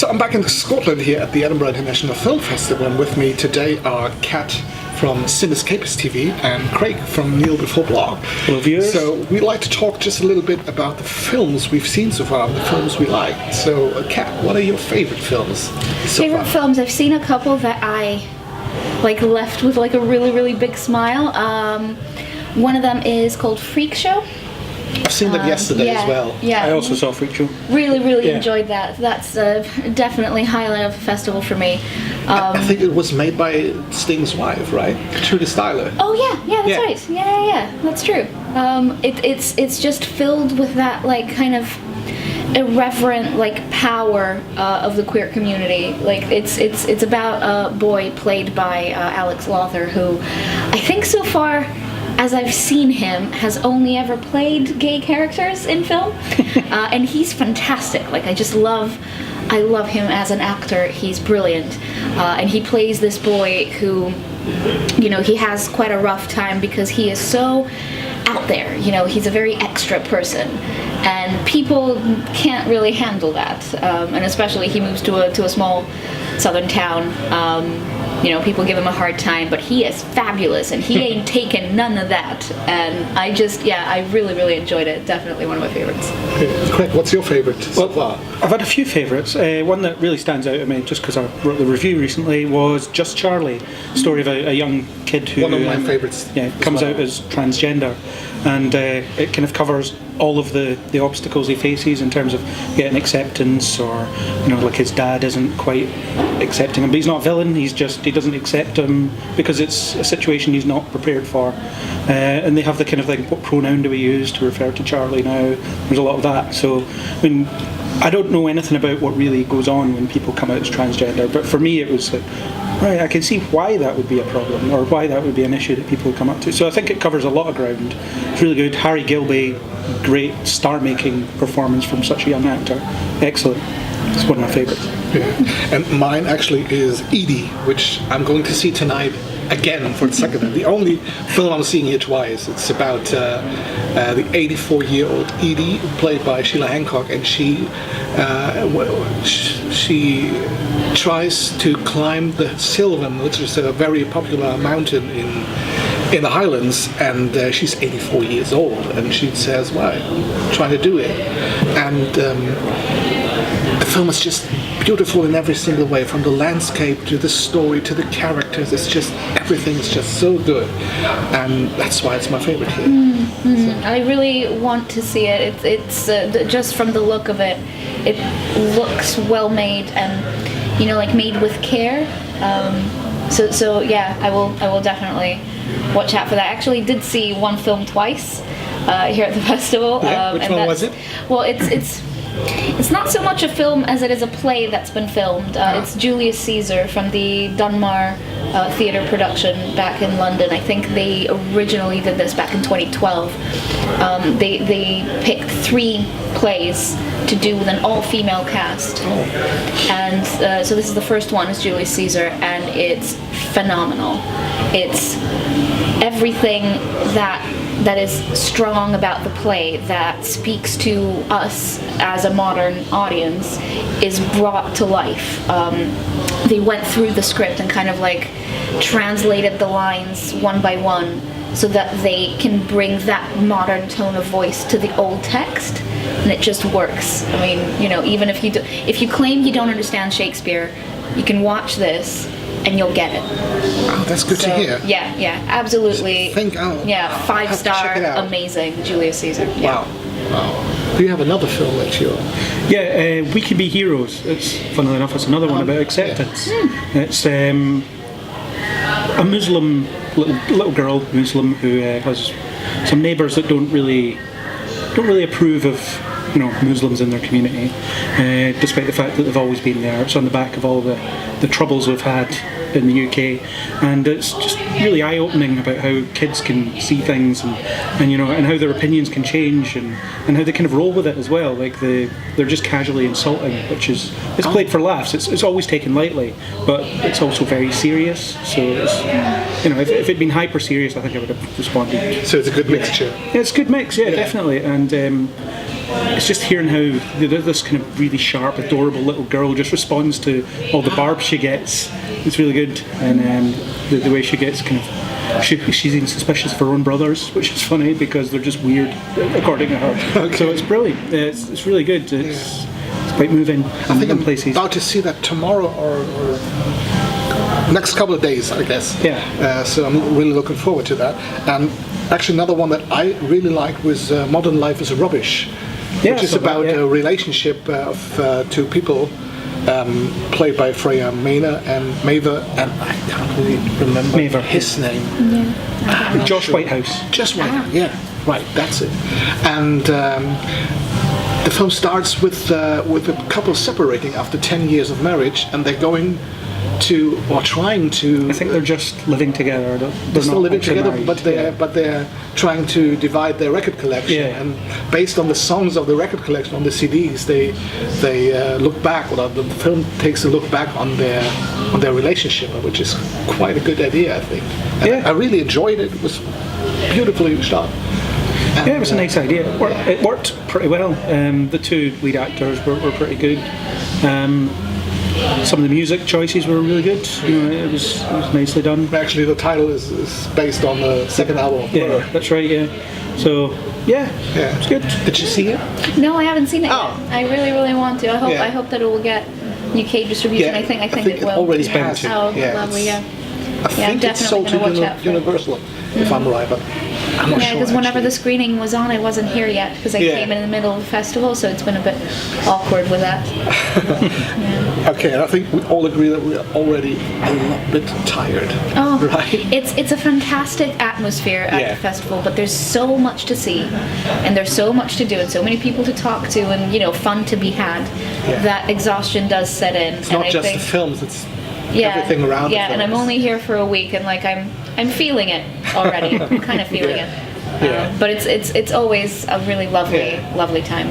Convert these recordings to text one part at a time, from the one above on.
So I'm back in Scotland here at the Edinburgh International Film Festival, and with me today are Kat from Cinescapist TV and Craig from Kneel Before Blog. Hello viewers. So we'd like to talk just a little bit about the films we've seen so far, the films we liked. So Kat, what are your favourite films so Favorite far? films? I've seen a couple that I left with a really big smile. One of them is called Freak Show. I've seen that yesterday as well. Yeah, I also saw Freak Show. really enjoyed that. That's definitely highlight of the festival for me. I think it was made by Sting's wife, right? Trudy Styler. Oh yeah, that's right. Yeah, that's true. It's just filled with that kind of irreverent power of the queer community. It's about a boy played by Alex Lawther, who I think so far, as I've seen him, has only ever played gay characters in film, and he's fantastic. I love him as an actor. He's brilliant, and he plays this boy who, he has quite a rough time because he is so out there. He's a very extra person, and people can't really handle that. And especially he moves to a small southern town. People give him a hard time, but he is fabulous, and he ain't taken none of that. And I really enjoyed it. Definitely one of my favorites. Okay. Craig, what's your favourite so far? I've had a few favourites. One that really stands out to me, just because I wrote the review recently, was Just Charlie, story of a young kid who One of my favourites. Comes out as transgender, and it kind of covers all of the obstacles he faces in terms of getting acceptance, or his dad isn't quite accepting him, but he's not a villain. He doesn't accept him because it's a situation he's not prepared for, and they have the kind of what pronoun do we use to refer to Charlie now. There's a lot of that. So I don't know anything about what really goes on when people come out as transgender, but for me it was right, I can see why that would be a problem, or why that would be an issue that people would come up to. So I think it covers a lot of ground. It's really good. Harry Gilbey, great star-making performance from such a young actor. Excellent. It's one of my favourites. Yeah. And mine actually is Edie, which I'm going to see tonight again for the second time. The only film I'm seeing here twice. It's about the 84-year-old Edie, played by Sheila Hancock, and she tries to climb the Sylvan, which is a very popular mountain in the Highlands, and she's 84 years old, and she says, "Well, I'm trying to do it," and the film is just beautiful in every single way, from the landscape to the story to the characters. It's just, everything is just so good, and that's why it's my favorite here. Mm-hmm. I really want to see it. It's just from the look of it, it looks well made and made with care. So yeah, I will definitely watch out for that. I actually did see one film twice here at the festival. Yeah, which one was it? Well, it's not so much a film as it is a play that's been filmed. It's Julius Caesar from the Dunmar theatre production back in London. I think they originally did this back in 2012. They picked 3 plays to do with an all-female cast. And so this is the first one, is Julius Caesar, and it's phenomenal. It's everything that is strong about the play, that speaks to us as a modern audience, is brought to life. They went through the script and kind of translated the lines one by one so that they can bring that modern tone of voice to the old text, and it just works. I mean, even if you claim you don't understand Shakespeare, you can watch this and you'll get it. Oh, that's good to hear. Yeah, absolutely. 5-star, amazing, Julius Caesar. Yeah. Wow. Do you have another film that you're... Yeah, We Can Be Heroes. It's, funnily enough, it's another one about acceptance. Yeah. It's a Muslim, little girl, Muslim, who has some neighbours that don't really approve of Muslims in their community, despite the fact that they've always been there. It's on the back of all the troubles we've had in the UK, and it's just really eye-opening about how kids can see things and how their opinions can change, and how they kind of roll with it as well. They're just casually insulting, which is, it's played for laughs. It's always taken lightly, but it's also very serious. So it's, if it'd been hyper serious, I think I would have responded. So it's a good mixture. Yeah, it's a good mix. Yeah, definitely. And it's just hearing how this kind of really sharp, adorable little girl just responds to all the barbs she gets. It's really good, and the way she gets kind of she's even suspicious of her own brothers, which is funny because they're just weird according to her. Okay. So it's brilliant. It's really good. It's quite moving. I think I'm about to see that tomorrow or next couple of days, I guess. Yeah. So I'm really looking forward to that. And actually, another one that I really liked was Modern Life is Rubbish, which is about a relationship of two people, played by Freya Maynor and Maver, and I can't really remember his name. Yeah. Josh Whitehouse. Just Whitehouse, yeah. Right, that's it. And the film starts with a couple separating after 10 years of marriage, and they're going to, or trying to... I think they're just living together. They're still living together, married. but they're trying to divide their record collection. Yeah. And based on the songs of the record collection, on the CDs, they look back, or the film takes a look back on their relationship, which is quite a good idea, I think. And I really enjoyed it. It was beautifully shot. And, it was a nice idea. It worked pretty well. The two lead actors were pretty good. Some of the music choices were really good. It was nicely done. Actually, the title is based on the second album of Blur. Yeah, that's right. Yeah. So it's good. Did you see it? No, I haven't seen it Oh. yet. I really, really want to. I hope that it will get UK distribution. Yeah, I think it will. already has. Oh, Yeah, lovely. Yeah. I think it's sold to Universal, if I'm right, but I'm not sure. Because whenever actually. the screening was on, I wasn't here yet because I came in the middle of the festival, so it's been a bit awkward with that. Okay, and I think we all agree that we're already a little bit tired. Oh, right? It's a fantastic atmosphere at the festival, but there's so much to see, and there's so much to do, and so many people to talk to, and fun to be had. That exhaustion does set in. It's not just the films; it's everything around. Yeah, the and I'm only here for a week, and I'm feeling it already. I'm kind of feeling it. But it's always a really lovely time.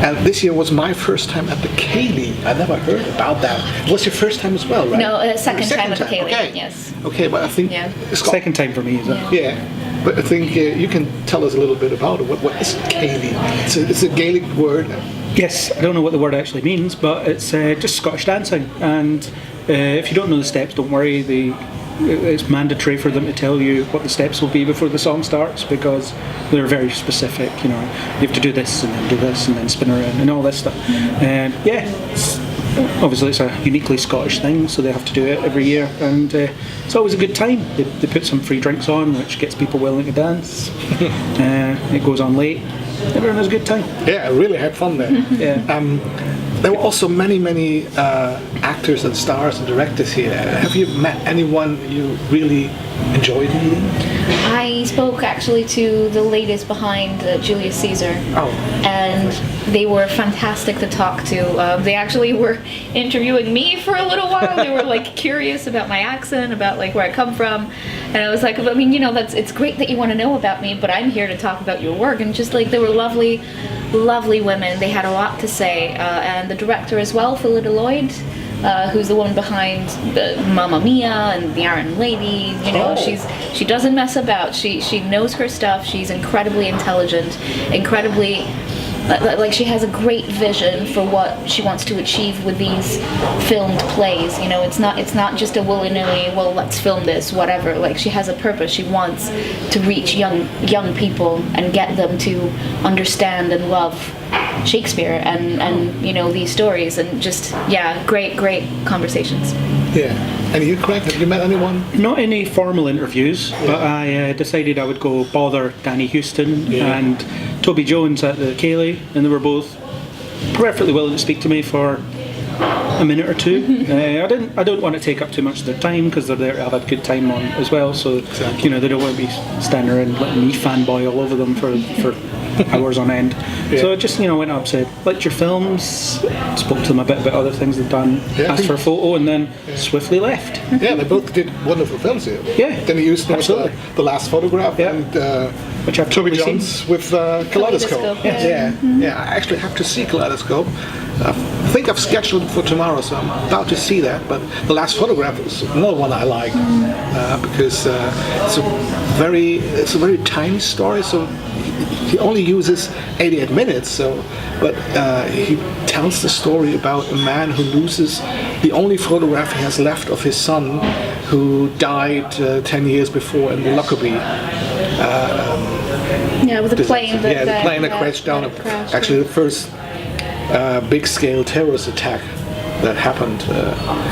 And this year was my first time at the Cayley. I never heard about that. It was your first time as well, right? No, second time at the Cayley. Okay. Yes. Okay, but I think Second time for me, is it? Yeah, but I think you can tell us a little bit about it. What is Cayley? It's a Gaelic word. Yes, I don't know what the word actually means, but it's just Scottish dancing. And if you don't know the steps, don't worry. It's mandatory for them to tell you what the steps will be before the song starts because they're very specific. You have to do this and then do this and then spin around and all this stuff. Obviously it's a uniquely Scottish thing, so they have to do it every year, and it's always a good time. They put some free drinks on, which gets people willing to dance. It goes on late. Everyone has a good time. Yeah, I really had fun there. There were also many actors and stars and directors here. Have you met anyone you really enjoyed meeting? I spoke actually to the ladies behind Julius Caesar. Oh. And they were fantastic to talk to. They actually were interviewing me for a little while. They were curious about my accent, about where I come from. And I was like, I mean, it's great that you want to know about me, but I'm here to talk about your work. And just they were lovely women. They had a lot to say. And the director as well, Phillida Lloyd, who's the one behind the Mamma Mia and the Iron Lady. She doesn't mess about. She knows her stuff. She's incredibly intelligent, incredibly she has a great vision for what she wants to achieve with these filmed plays. It's not just a willy-nilly, well, let's film this, whatever. She has a purpose. She wants to reach young people and get them to understand and love Shakespeare and these stories, and just great conversations. Yeah. And you, Craig, have you met anyone? Not any formal interviews, but I decided I would go bother Danny Houston and Toby Jones at the Cayley, and they were both perfectly willing to speak to me for a minute or two. I don't want to take up too much of their time because they're there to have a good time on as well. So they don't want to be standing around letting me fanboy all over them for hours on end. So I just went up, said, liked your films, spoke to them a bit about other things they've done, asked for a photo, and then swiftly left. Yeah, they both did wonderful films here. Yeah, then he used the last photograph and which I've Toby Jones with Kaleidoscope. Yeah. I actually have to see Kaleidoscope. I think I've scheduled it for tomorrow, so I'm about to see that. But the last photograph is another one I like because it's a very tiny story, so he only uses 88 minutes. So, but he tells the story about a man who loses the only photograph he has left of his son, who died 10 years before in the Lockerbie. With the plane. The plane that crashed down. Actually, the first big-scale terrorist attack that happened,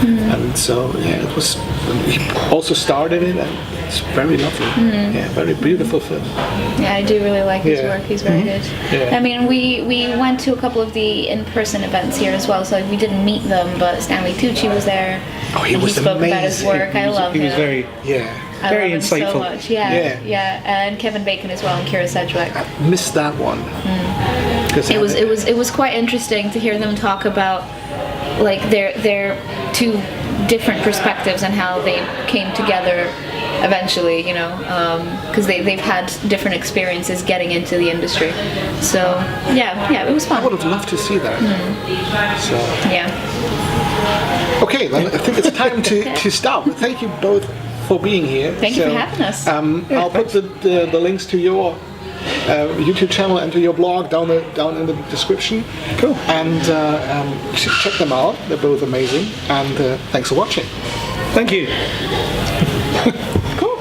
and so it was. He also starred in it, and it's very lovely. Yeah, very beautiful film. Yeah, I do really like his work. He's very good. Yeah. I mean, we went to a couple of the in-person events here as well, so we didn't meet them, but Stanley Tucci was there. Oh, he and was he spoke about his amazing. work. I love him. He was very I very love him insightful. so much. Yeah, and Kevin Bacon as well, and Kira Sedgwick. I missed that one. It was quite interesting to hear them talk about like their two different perspectives and how they came together eventually, because they've had different experiences getting into the industry. So it was fun. I would have loved to see that. So Yeah. okay, then I think it's time to stop. Thank you both for being here. Thank you for having us. I'll put the links to your YouTube channel and to your blog down in the description. Cool. And check them out. They're both amazing. And thanks for watching. Thank you. Cool.